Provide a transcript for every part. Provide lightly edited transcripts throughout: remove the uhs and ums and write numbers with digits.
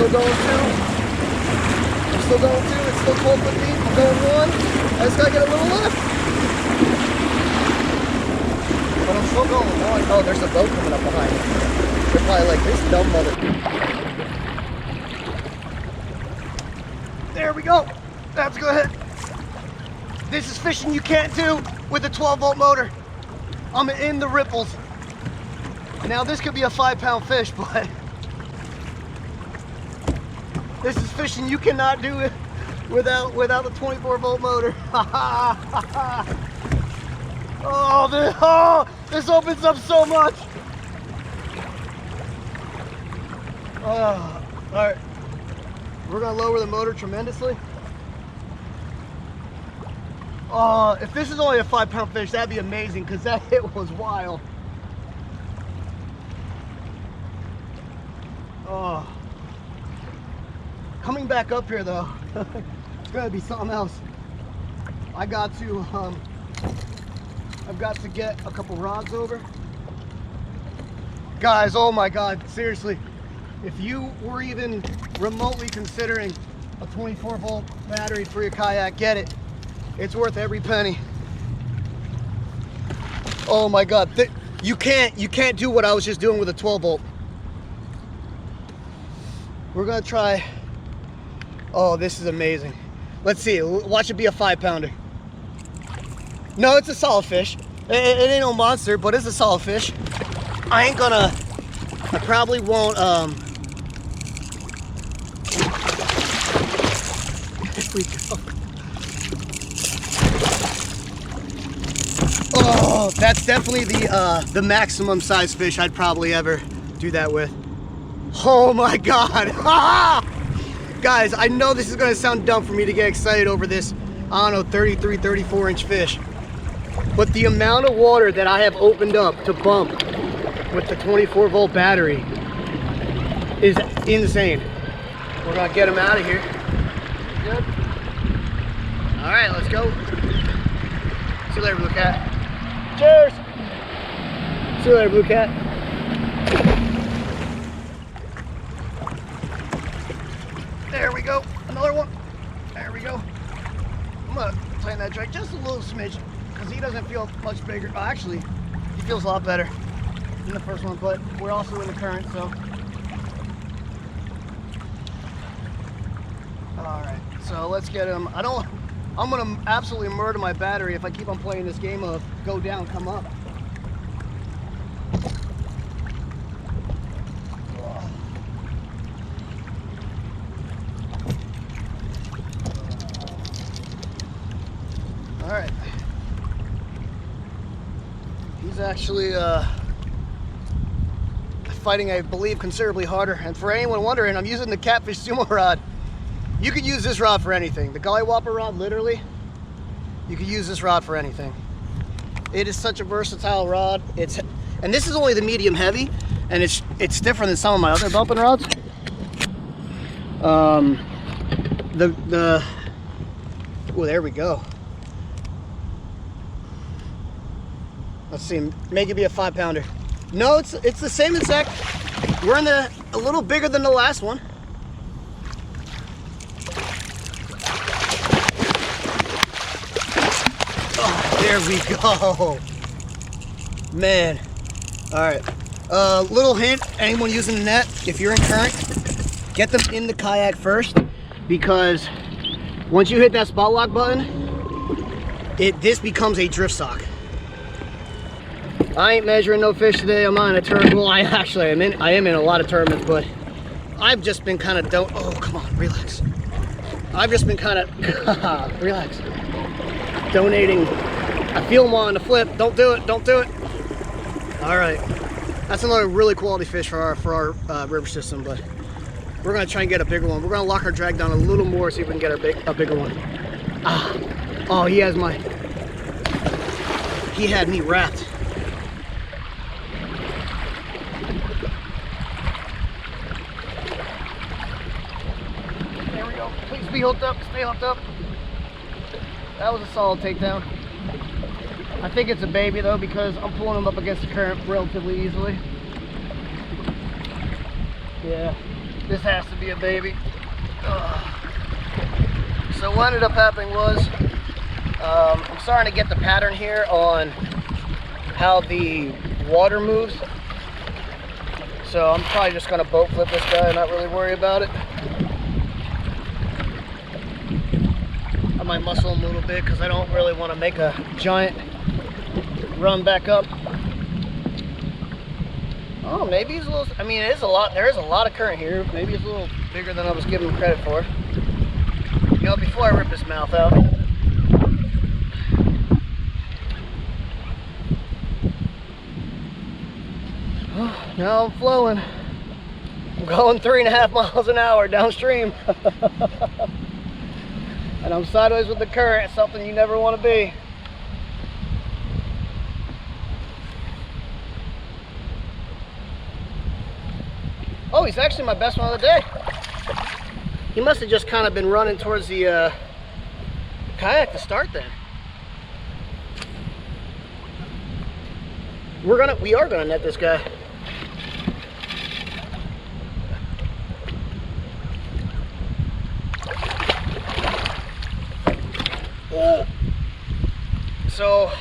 still going 2. I'm still going 2. It's still 12 foot deep. I'm going 1. I just gotta get a little left. But I'm still going 1. Oh, there's a boat coming up behind me. They're probably like, this dumb mother. There we go. That's good. This is fishing you can't do with a 12-volt motor. I'm in the ripples. Now this could be a 5-pound fish, but this is fishing you cannot do it without the 24-volt motor. This opens up so much. All right, we're gonna lower the motor tremendously. If this is only a 5-pound fish, that'd be amazing, because that hit was wild. Coming back up here though, it's gonna be something else. I've got to get a couple rods over. Guys, oh my God, seriously, if you were even remotely considering a 24-volt battery for your kayak, get it. It's worth every penny. Oh my God, you can't do what I was just doing with a 12-volt. We're gonna try. Oh, this is amazing. Let's see, watch it be a 5-pounder. No, it's a solid fish. It ain't no monster, but it's a solid fish. I probably won't, Here we go. Oh, that's definitely the maximum size fish I'd probably ever do that with. Oh my God. Guys, I know this is gonna sound dumb for me to get excited over this, I don't know, 33, 34-inch fish. But the amount of water that I have opened up to bump with the 24-volt battery is insane. We're gonna get him out of here. Good. All right, let's go. See you later, Blue Cat. Cheers. See you later, Blue Cat. There we go. Another one. There we go. I'm gonna tighten that drag just a little smidge because he doesn't feel much bigger. Oh, actually, he feels a lot better than the first one, but we're also in the current, so. All right, so let's get him. I'm gonna absolutely murder my battery if I keep on playing this game of go down, come up. All right. He's actually fighting, I believe, considerably harder. And for anyone wondering, I'm using the Catfish sumo rod. You could use this rod for anything. The Gully Whopper rod, literally, you could use this rod for anything. It is such a versatile rod. And this is only the medium heavy, and it's different than some of my other bumping rods. Oh, there we go. Let's see, make it be a 5-pounder. No, it's the same exact. We're in a little bigger than the last one. Oh, there we go. Man. All right. Little hint, anyone using the net, if you're in current, get them in the kayak first, because once you hit that spot lock button, this becomes a drift sock. I ain't measuring no fish today. I'm on a tournament. Well, I am in a lot of tournaments, but I've just been kind of oh, come on, relax. I've just been kind of relax. Donating. I feel them on the flip. Don't do it. Don't do it. All right. That's another really quality fish for our river system, but we're gonna try and get a bigger one. We're gonna lock our drag down a little more, see if we can get a bigger one. Oh, he had me wrapped. There we go. Please be hooked up. Stay hooked up. That was a solid takedown. I think it's a baby though, because I'm pulling him up against the current relatively easily. Yeah. This has to be a baby. So what ended up happening was, I'm starting to get the pattern here on how the water moves. So I'm probably just gonna boat flip this guy and not really worry about it. I might muscle him a little bit because I don't really want to make a giant run back up. Oh, maybe he's a little, I mean, it is a lot, there is a lot of current here. Maybe he's a little bigger than I was giving him credit for. You know, before I rip his mouth out. Oh, now I'm flowing. I'm going 3.5 miles an hour downstream. And I'm sideways with the current, something you never want to be. Oh, he's actually my best one of the day. He must have just kind of been running towards the kayak to start then. We are gonna net this guy. Oh. So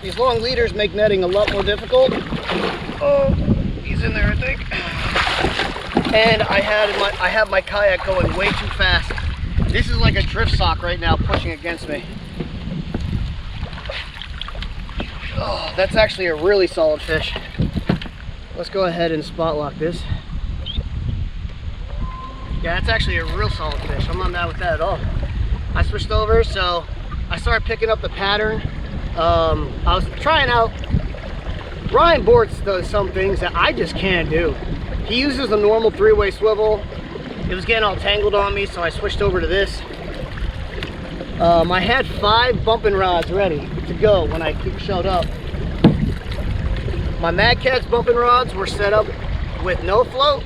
these long leaders make netting a lot more difficult. Oh, he's in there, I think. And I have my kayak going way too fast. This is like a drift sock right now pushing against me. Oh, that's actually a really solid fish. Let's go ahead and spot lock this. Yeah, that's actually a real solid fish. I'm not mad with that at all. I switched over, so I started picking up the pattern. I was trying out, Ryan Bortz does some things that I just can't do. He uses a normal 3-way swivel. It was getting all tangled on me, so I switched over to this. I had 5 bumping rods ready to go when I showed up. My Mad Cat's bumping rods were set up with no float.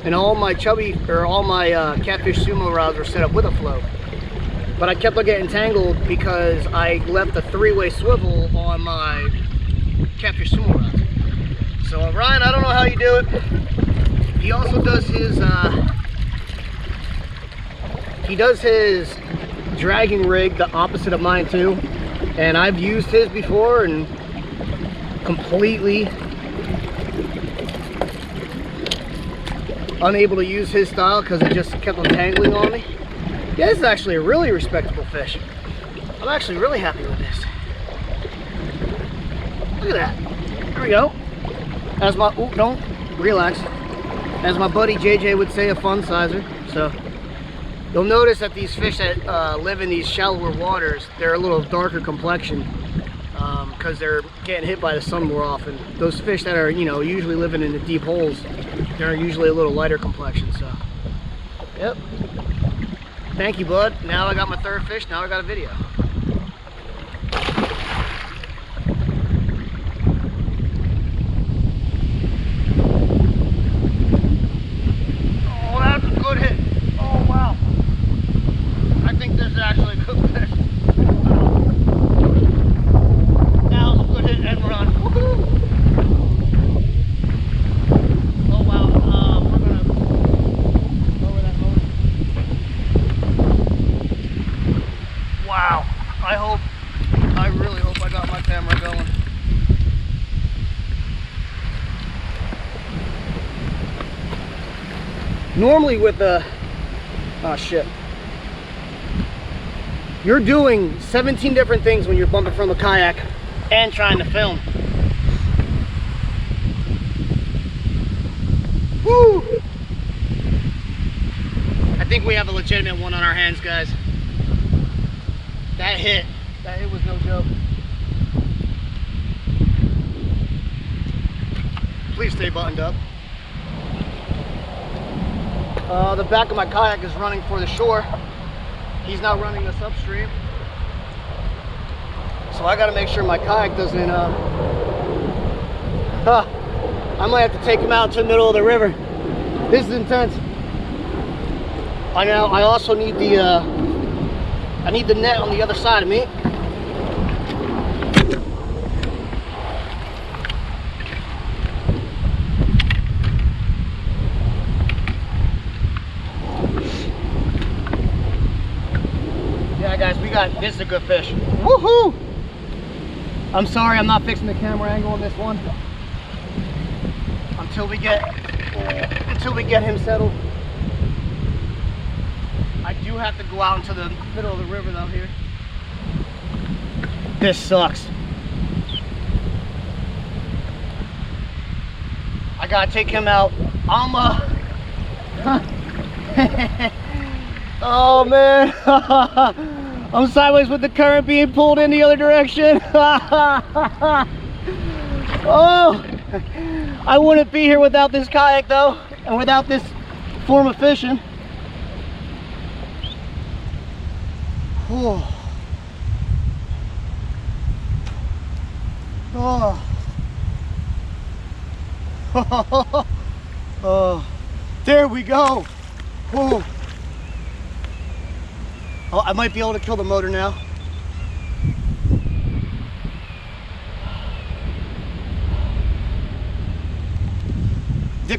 And all my catfish sumo rods were set up with a float. But I kept on getting tangled because I left a 3-way swivel on my catfish sumo rods. So Ryan, I don't know how you do it. He also does his dragging rig the opposite of mine too. And I've used his before and completely unable to use his style because it just kept on tangling on me. Yeah, this is actually a really respectable fish. I'm actually really happy with this. Look at that. There we go. As my, ooh, don't relax. As my buddy JJ would say, a fun sizer. So you'll notice that these fish that live in these shallower waters, they're a little darker complexion because they're getting hit by the sun more often. Those fish that are, you know, usually living in the deep holes, they're usually a little lighter complexion. So, yep. Thank you, bud. Now I got my 3rd fish. Now I got a video. Oh, that's a good hit. Oh, wow. I think this is actually a good fish. That was a good hit and run. Woohoo! Oh, wow. We're going to lower that motor. Wow. I really hope I got my camera going. Normally with the, oh shit. You're doing 17 different things when you're bumping from a kayak and trying to film. Woo! I think we have a legitimate one on our hands, guys. That hit was no joke. Please stay buttoned up. The back of my kayak is running for the shore. He's now running us upstream. So I gotta make sure my kayak doesn't, I might have to take him out to the middle of the river. This is intense. I also need I need the net on the other side of me. this is a good fish. Woohoo! I'm sorry, I'm not fixing the camera angle on this one until we get him settled. I do have to go out into the middle of the river though here. This sucks. I gotta take him out. Oh man. I'm sideways with the current being pulled in the other direction. Oh, I wouldn't be here without this kayak though, and without this form of fishing. Oh. Oh. Oh. There we go. Oh. Oh, I might be able to kill the motor now.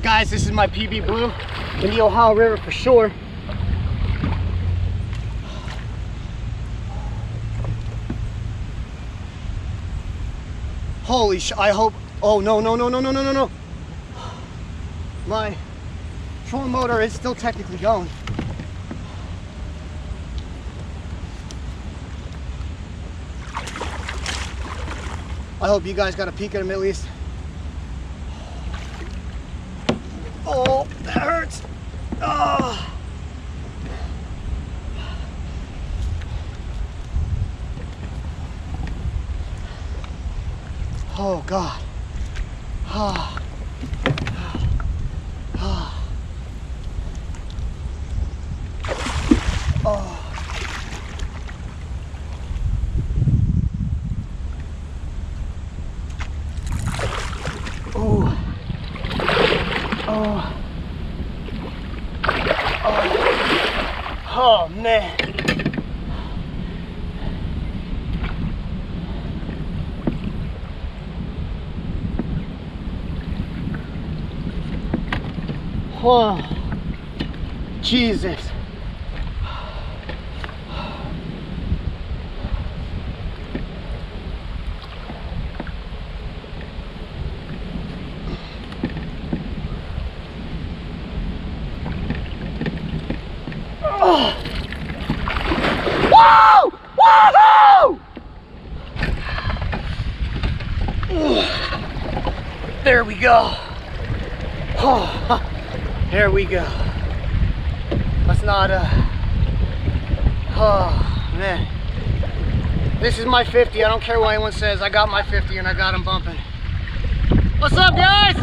Guys, this is my PB Blue in the Ohio River for sure. Holy sh! I hope. Oh no! My trolling motor is still technically going. I hope you guys got a peek at him at least. Oh, that hurts. Oh. Oh God. Oh. Oh. Oh. Oh. Oh. Oh. Oh man. Oh, Jesus. Oh. Whoa! Woohoo! There we go. Oh. There we go. Let's not, oh, man. This is my 50. I don't care what anyone says. I got my 50 and I got him bumping. What's up, guys?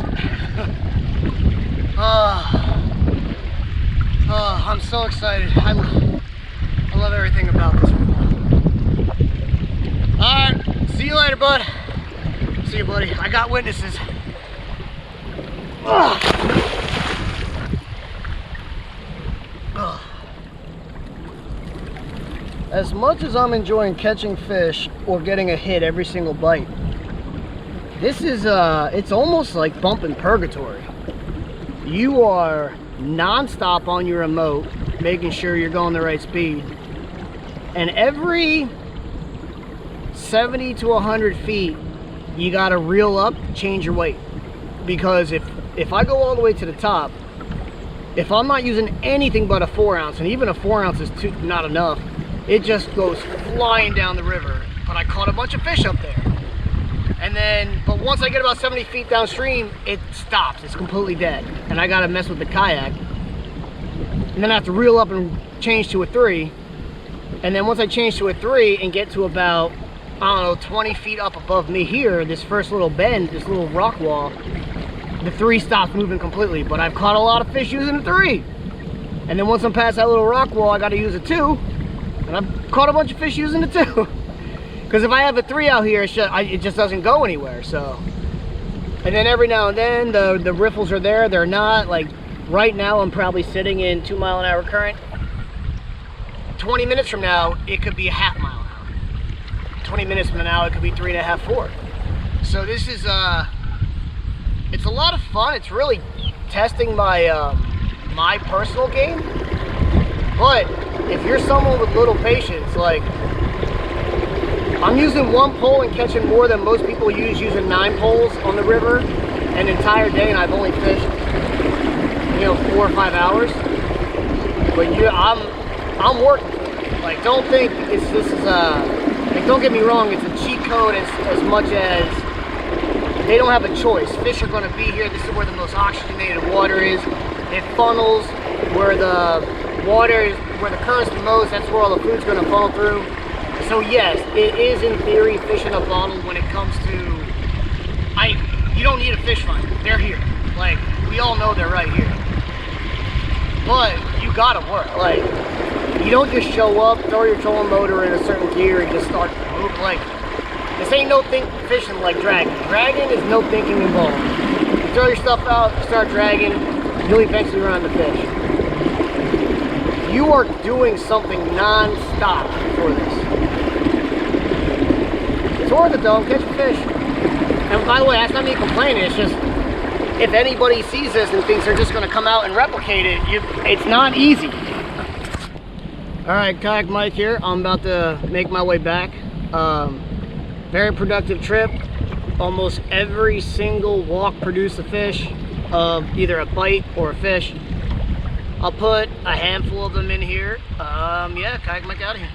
Oh, I'm so excited. I love everything about this one. All right, see you later, bud. See you, buddy. I got witnesses. As much as I'm enjoying catching fish or getting a hit every single bite, this is it's almost like bumping purgatory. You are non-stop on your remote, making sure you're going the right speed, and every 70 to 100 feet you gotta reel up, change your weight, because if I go all the way to the top, if I'm not using anything but a 4 ounce, and even a 4 ounce is not enough, it just goes flying down the river. But I caught a bunch of fish up there. And then, but once I get about 70 feet downstream, it stops. It's completely dead. And I gotta mess with the kayak. And then I have to reel up and change to a 3. And then once I change to a 3 and get to about, I don't know, 20 feet up above me here, this first little bend, this little rock wall, the 3 stops moving completely. But I've caught a lot of fish using a 3. And then once I'm past that little rock wall, I gotta use a 2. And I've caught a bunch of fish using it too. Because if I have a 3 out here, it just doesn't go anywhere. So, and then every now and then the riffles are there. They're not. Like right now, I'm probably sitting in 2 mile an hour current. 20 minutes from now, it could be a half mile an hour. 20 minutes from now, it could be 3.5, 4. So this is it's a lot of fun. It's really testing my my personal game. But if you're someone with little patience, like I'm using one pole and catching more than most people use using 9 poles on the river an entire day, and I've only fished, you know, 4 or 5 hours. But I'm working. Like, don't think this is like, don't get me wrong, it's a cheat code as much as they don't have a choice. Fish are going to be here. This is where the most oxygenated water is. It funnels where the water is, where the current's the most. That's where all the food's going to funnel through. So yes, it is in theory fish in a bottle when it comes to, you don't need a fish finder. They're here. Like, we all know they're right here. But you gotta work. Like, you don't just show up, throw your trolling motor in a certain gear and just start moving. Like, this ain't no fishing like dragging. Dragging is no thinking involved. You throw your stuff out, you start dragging, you'll eventually run the fish. You are doing something non-stop for this. It's worth it though, catch a fish. And by the way, that's not me complaining, it's just, if anybody sees this and thinks they're just gonna come out and replicate it, it's not easy. All right, Kayak Mike here. I'm about to make my way back. Very productive trip. Almost every single walk produced a fish, either a bite or a fish. I'll put a handful of them in here. Yeah, Kayak Mike out of here.